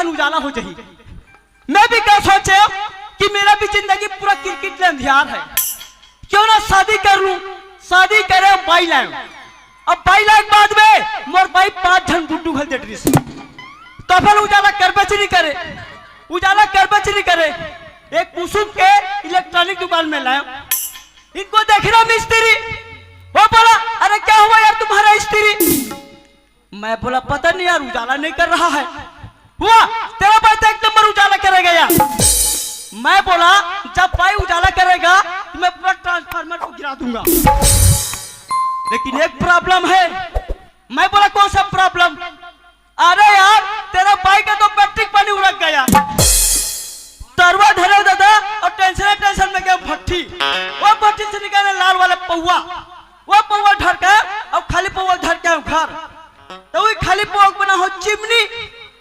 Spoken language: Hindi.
खान उजाला हो जाही। मैं भी क्या सोचे कि मेरा भी जिंदगी पूरा क्रिकेट में ध्यान है, क्यों ना शादी कर लूं, शादी करे बाई लाए। अब बाई लाए बाद में मोर भाई 5 जन गुड्डू घल दे तो फिर उजाला करबे नहीं करे, उजाला करबे नहीं करे। एक कुसुम के इलेक्ट्रॉनिक दुकान में लाया, इनको देख रहा मिस्त्री, वो बोला अरे क्या हुआ यार तुम्हारा स्त्री? मैं बोला पता नहीं यार उजाला नहीं कर रहा है। हुआ तेरा भाई तो 1 नंबर उजाला करेगा यार। मैं बोला जब भाई उजाला करेगा तो मैं पूरा ट्रांसफार्मर को गिरा दूंगा, लेकिन एक प्रॉब्लम है। मैं बोला कौन सा प्रॉब्लम? अरे यार तेरा भाई का तो बैटरी पानी उड़क गया, तरवा धरे दादा और टेंशन में गया भट्टी, वो भट्टी से निकाले लाल वाले पौवा, वो पौवा ढर के और खाली पौवा ढर के घर, तो वही खाली पौवा बना हो चिमनी